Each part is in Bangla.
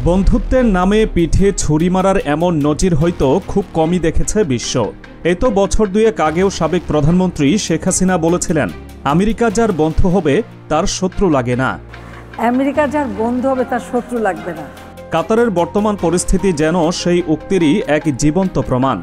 বন্ধুত্বের নামে পিঠে ছুরি মারার এমন নজির হয়তো খুব কমই দেখেছে বিশ্ব। এই তো বছর দুয়েক আগেও সাবেক প্রধানমন্ত্রী শেখ হাসিনা বলেছিলেন, আমেরিকা যার বন্ধু হবে তার শত্রু লাগে না। আমেরিকা যার বন্ধু হবে তার শত্রু লাগবে না। কাতারের বর্তমান পরিস্থিতি যেন সেই উক্তিরই এক জীবন্ত প্রমাণ।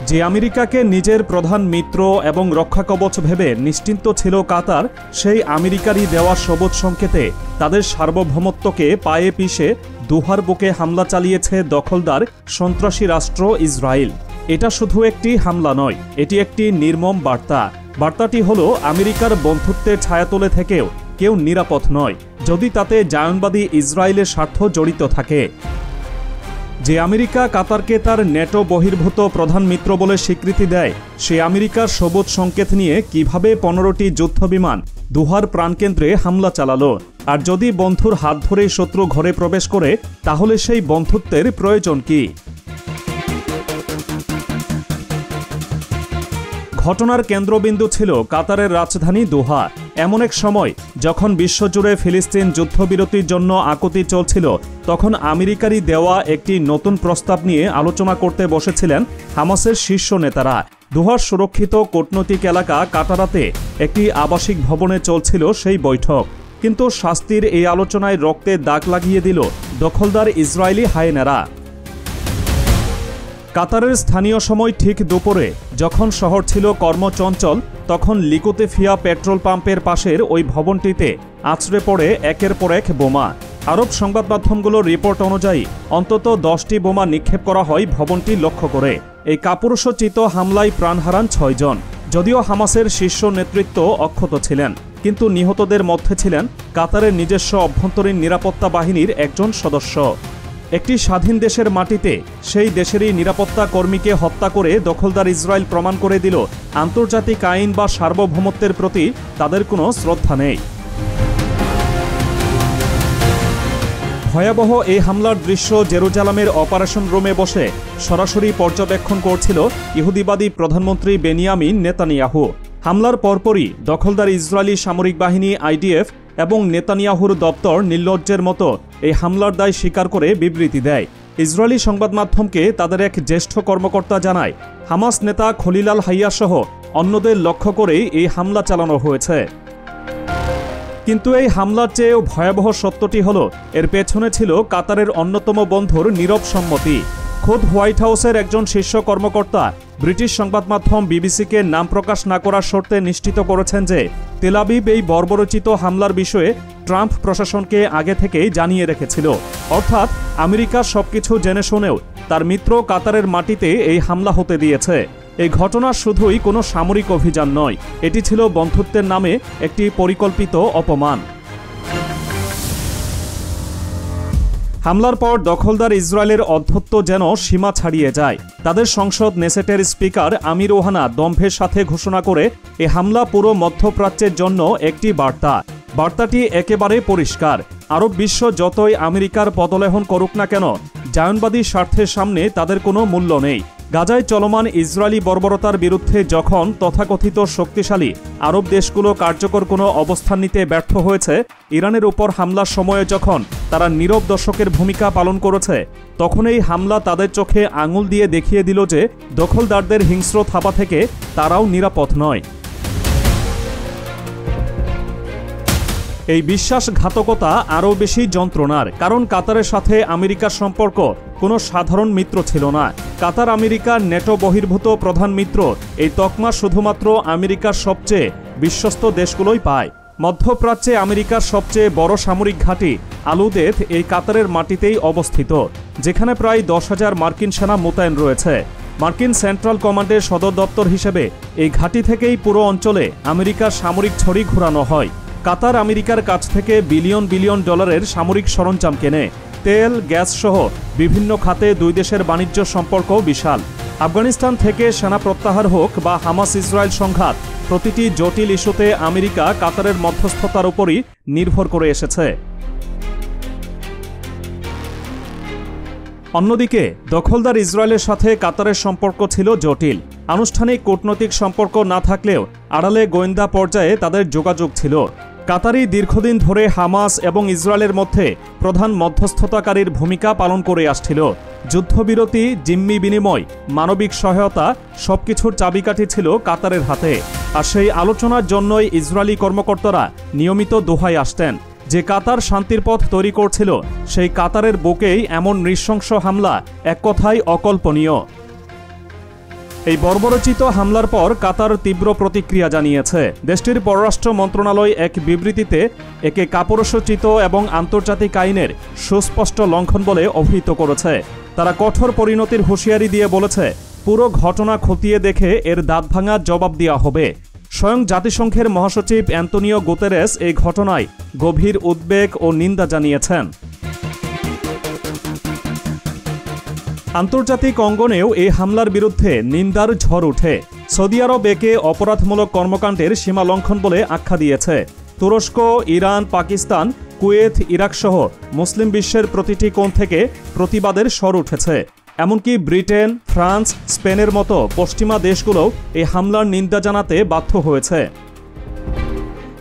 যে আমেরিকাকে নিজের প্রধান মিত্র এবং রক্ষাকবচ ভেবে নিশ্চিন্ত ছিল কাতার, সেই আমেরিকারই দেওয়া সবুজ সংকেতে তাদের সার্বভৌমত্বকে পায়ে পিষে দুহার বুকে হামলা চালিয়েছে দখলদার সন্ত্রাসী রাষ্ট্র ইসরায়েল। এটা শুধু একটি হামলা নয়, এটি একটি নির্মম বার্তা। বার্তাটি হলো আমেরিকার বন্ধুত্বের ছায়াতলে থেকেও কেউ নিরাপদ নয়, যদি তাতে জায়নবাদী ইসরায়েলের স্বার্থ জড়িত থাকে। যে আমেরিকা কাতারকে তার ন্যাটো বহির্ভূত প্রধান মিত্র বলে স্বীকৃতি দেয়, সে আমেরিকার সবুজ সংকেত নিয়ে কিভাবে 15টি যুদ্ধবিমান দুহার প্রাণকেন্দ্রে হামলা চালালো। আর যদি বন্ধুর হাত ধরেই শত্রু ঘরে প্রবেশ করে, তাহলে সেই বন্ধুত্বের প্রয়োজন কি? ঘটনার কেন্দ্রবিন্দু ছিল কাতারের রাজধানী দোহা। এমন এক সময় যখন বিশ্বজুড়ে ফিলিস্তিন যুদ্ধবিরতির জন্য আকুতি চলছিল, তখন আমেরিকারই দেওয়া একটি নতুন প্রস্তাব নিয়ে আলোচনা করতে বসেছিলেন হামাসের শীর্ষ নেতারা। দোহার সুরক্ষিত কূটনৈতিক এলাকা কাটারাতে একটি আবাসিক ভবনে চলছিল সেই বৈঠক। কিন্তু শাস্তির এই আলোচনায় রক্তে দাগ লাগিয়ে দিল দখলদার ইসরায়েলি হায়েনারা। কাতারের স্থানীয় সময় ঠিক দুপুরে যখন শহর ছিল কর্মচঞ্চল, তখন লিকুতেফিয়া পেট্রোল পাম্পের পাশের ওই ভবনটিতে আছড়ে পড়ে একের পর এক বোমা। আরব সংবাদ মাধ্যমগুলোর রিপোর্ট অনুযায়ী অন্তত 10টি বোমা নিক্ষেপ করা হয় ভবনটি লক্ষ্য করে। এই কাপুরুষোচিত হামলায় প্রাণ হারান 6 জন। যদিও হামাসের শীর্ষ নেতৃত্ব অক্ষত ছিলেন, কিন্তু নিহতদের মধ্যে ছিলেন কাতারের নিজস্ব অভ্যন্তরীণ নিরাপত্তা বাহিনীর একজন সদস্য। একটি স্বাধীন দেশের মাটিতে সেই দেশেরই নিরাপত্তা কর্মীকে হত্যা করে দখলদার ইসরায়েল প্রমাণ করে দিল আন্তর্জাতিক আইন বা সার্বভৌমত্বের প্রতি তাদের কোনো শ্রদ্ধা নেই। ভয়াবহ এই হামলার দৃশ্য জেরুজালেমের অপারেশন রুমে বসে সরাসরি পর্যবেক্ষণ করছিল ইহুদিবাদী প্রধানমন্ত্রী বেনিয়ামিন নেতানিয়াহু। হামলার পরপরই দখলদার ইসরায়েলি সামরিক বাহিনী আইডিএফ এবং নেতানিয়াহুর দপ্তর নির্লজ্জের মতো এই হামলার দায় স্বীকার করে বিবৃতি দেয়। ইসরায়েলি সংবাদ মাধ্যমকে তাদের এক জ্যেষ্ঠ কর্মকর্তা জানায়, হামাস নেতা খলিল আল হাইয়া সহ অন্যদের লক্ষ্য করেই এই হামলা চালানো হয়েছে। কিন্তু এই হামলার চেয়েও ভয়াবহ সত্যটি হলো, এর পেছনে ছিল কাতারের অন্যতম বন্ধুর নীরব সম্মতি। খোদ হোয়াইট হাউসের একজন শীর্ষ কর্মকর্তা ব্রিটিশ সংবাদ মাধ্যম বিবিসিকে নাম প্রকাশ না করার শর্তে নিশ্চিত করেছেন যে তেল আবিব এই বর্বরোচিত হামলার বিষয়ে ট্রাম্প প্রশাসনকে আগে থেকেই জানিয়ে রেখেছিল। অর্থাৎ আমেরিকা সবকিছু জেনে শুনেও তার মিত্র কাতারের মাটিতে এই হামলা হতে দিয়েছে। এই ঘটনা শুধুই কোনো সামরিক অভিযান নয়, এটি ছিল বন্ধুত্বের নামে একটি পরিকল্পিত অপমান। হামলার পর দখলদার ইসরায়েলের অধ্যত্ব যেন সীমা ছাড়িয়ে যায়। তাদের সংসদ নেসেটের স্পিকার আমির ওহানা দম্ভের সাথে ঘোষণা করে এ হামলা পুরো মধ্যপ্রাচ্যের জন্য একটি বার্তা। বার্তাটি একেবারে পরিষ্কার, আরব বিশ্ব যতই আমেরিকার পদলেহন করুক না কেন, জায়নবাদী স্বার্থের সামনে তাদের কোনো মূল্য নেই। গাজায় চলমান ইসরায়েলি বর্বরতার বিরুদ্ধে যখন তথাকথিত শক্তিশালী আরব দেশগুলো কার্যকর কোনো অবস্থান নিতে ব্যর্থ হয়েছে, ইরানের উপর হামলার সময়ে যখন তারা নীরব দর্শকের ভূমিকা পালন করেছে, তখন এই হামলা তাদের চোখে আঙুল দিয়ে দেখিয়ে দিল যে দখলদারদের হিংস্র থাবা থেকে তারাও নিরাপদ নয়। এই বিশ্বাসঘাতকতা আরও বেশি যন্ত্রণার, কারণ কাতারের সাথে আমেরিকার সম্পর্ক কোনো সাধারণ মিত্র ছিল না। কাতার আমেরিকার ন্যাটো বহির্ভূত প্রধান মিত্র, এই তকমা শুধুমাত্র আমেরিকার সবচেয়ে বিশ্বস্ত দেশগুলোই পায়। মধ্যপ্রাচ্যে আমেরিকার সবচেয়ে বড় সামরিক ঘাঁটি আলুদেথ এই কাতারের মাটিতেই অবস্থিত, যেখানে প্রায় 10,000 মার্কিন সেনা মোতায়েন রয়েছে। মার্কিন সেন্ট্রাল কমান্ডের সদর দপ্তর হিসেবে এই ঘাঁটি থেকেই পুরো অঞ্চলে আমেরিকার সামরিক ছড়ি ঘোরানো হয়। কাতার আমেরিকার কাছ থেকে বিলিয়ন বিলিয়ন ডলারের সামরিক সরঞ্জাম কেনে। তেল, গ্যাস সহ বিভিন্ন খাতে দুই দেশের বাণিজ্য সম্পর্ক বিশাল। আফগানিস্তান থেকে সেনা প্রত্যাহার হোক বা হামাস ইসরায়েল সংঘাত, প্রতিটি জটিল ইস্যুতে আমেরিকা কাতারের মধ্যস্থতার উপরই নির্ভর করে এসেছে। অন্যদিকে দখলদার ইসরায়েলের সাথে কাতারের সম্পর্ক ছিল জটিল। আনুষ্ঠানিক কূটনৈতিক সম্পর্ক না থাকলেও আড়ালে গোয়েন্দা পর্যায়ে তাদের যোগাযোগ ছিল। কাতারি দীর্ঘদিন ধরে হামাস এবং ইসরায়েলের মধ্যে প্রধান মধ্যস্থতাকারীর ভূমিকা পালন করে আসছিল। যুদ্ধবিরতি, জিম্মি বিনিময়, মানবিক সহায়তা সবকিছুর চাবিকাঠি ছিল কাতারের হাতে। আর সেই আলোচনার জন্যই ইসরায়েলি কর্মকর্তারা নিয়মিত দোহায় আসতেন যে কাতার শান্তির পথ তৈরি করছিল, সেই কাতারের বুকেই এমন নৃশংস হামলা এক কথায় অকল্পনীয়। এই বর্বরচিত হামলার পর কাতার তীব্র প্রতিক্রিয়া জানিয়েছে। দেশটির পররাষ্ট্র মন্ত্রণালয় এক বিবৃতিতে একে কাপুরুষোচিত এবং আন্তর্জাতিক আইনের সুস্পষ্ট লঙ্ঘন বলে অভিহিত করেছে। তারা কঠোর পরিণতির হুঁশিয়ারি দিয়ে বলেছে, পুরো ঘটনা খতিয়ে দেখে এর দাঁতভাঙা জবাব দেওয়া হবে। স্বয়ং জাতিসংঘের মহাসচিব অ্যান্তোনিও গুতেরেস এই ঘটনায় গভীর উদ্বেগ ও নিন্দা জানিয়েছেন। আন্তর্জাতিক অঙ্গনেও এই হামলার বিরুদ্ধে নিন্দার ঝড় ওঠে। সৌদি আরব একে অপরাধমূলক কর্মকাণ্ডের সীমা লঙ্ঘন বলে আখ্যা দিয়েছে। তুরস্ক, ইরান, পাকিস্তান, কুয়েত, ইরাক সহ মুসলিম বিশ্বের প্রতিটি কোণ থেকে প্রতিবাদের স্বর উঠেছে। এমনকি ব্রিটেন, ফ্রান্স, স্পেনের মতো পশ্চিমা দেশগুলোও এই হামলার নিন্দা জানাতে বাধ্য হয়েছে।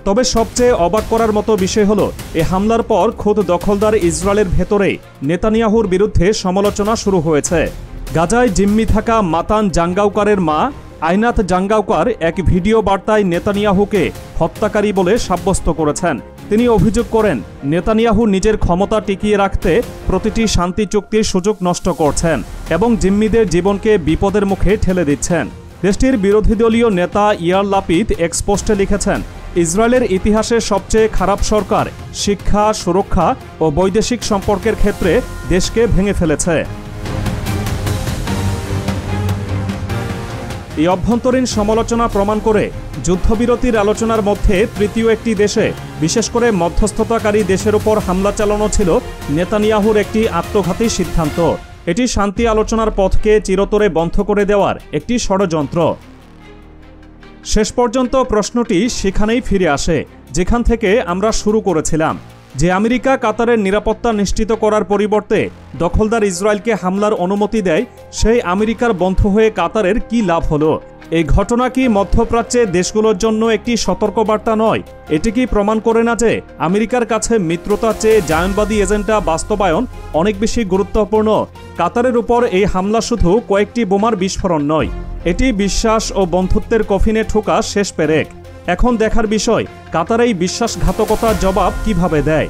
তবে সবচেয়ে অবাক করার মতো বিষয় হলো, এই হামলার পর খোদ দখলদার ইসরায়েলের ভেতরেই নেতানিয়াহুর বিরুদ্ধে সমালোচনা শুরু হয়েছে। গাজায় জিম্মি থাকা মাতান জাঙ্গাউকারের মা আইনাত জাঙ্গাউকার এক ভিডিও বার্তায় নেতানিয়াহুকে হত্যাকারী বলে সাব্যস্ত করেছেন। তিনি অভিযোগ করেন, নেতানিয়াহু নিজের ক্ষমতা টিকিয়ে রাখতে প্রতিটি শান্তি চুক্তির সুযোগ নষ্ট করছেন এবং জিম্মিদের জীবনকে বিপদের মুখে ঠেলে দিচ্ছেন। দেশটির বিরোধী দলীয় নেতা ইয়ার লাপিদ এক্স পোস্টে লিখেছেন, ইসরায়েলের ইতিহাসে সবচেয়ে খারাপ সরকার শিক্ষা, সুরক্ষা ও বৈদেশিক সম্পর্কের ক্ষেত্রে দেশকে ভেঙে ফেলেছে। এই অভ্যন্তরীণ সমালোচনা প্রমাণ করে যুদ্ধবিরতির আলোচনার মধ্যে তৃতীয় একটি দেশে, বিশেষ করে মধ্যস্থতাকারী দেশের উপর হামলা চালানো ছিল নেতানিয়াহুর একটি আত্মঘাতী সিদ্ধান্ত। এটি শান্তি আলোচনার পথকে চিরতরে বন্ধ করে দেওয়ার একটি ষড়যন্ত্র। শেষ পর্যন্ত প্রশ্নটি সেখানেই ফিরে আসে যেখান থেকে আমরা শুরু করেছিলাম, যে আমেরিকা কাতারের নিরাপত্তা নিশ্চিত করার পরিবর্তে দখলদার ইসরায়েলকে হামলার অনুমতি দেয়, সেই আমেরিকার বন্ধু হয়ে কাতারের কি লাভ হলো? এই ঘটনা কি মধ্যপ্রাচ্যে দেশগুলোর জন্য একটি সতর্কবার্তা নয়? এটি কি প্রমাণ করে না যে আমেরিকার কাছে মিত্রতার চেয়ে জায়নবাদী এজেন্ডা বাস্তবায়ন অনেক বেশি গুরুত্বপূর্ণ? কাতারের উপর এই হামলা শুধু কয়েকটি বোমার বিস্ফোরণ নয়, এটি বিশ্বাস ও বন্ধুত্বের কফিনে ঠোকা শেষ পেরেক। এখন দেখার বিষয়, কাতার এই বিশ্বাসঘাতকতার জবাব কিভাবে দেয়।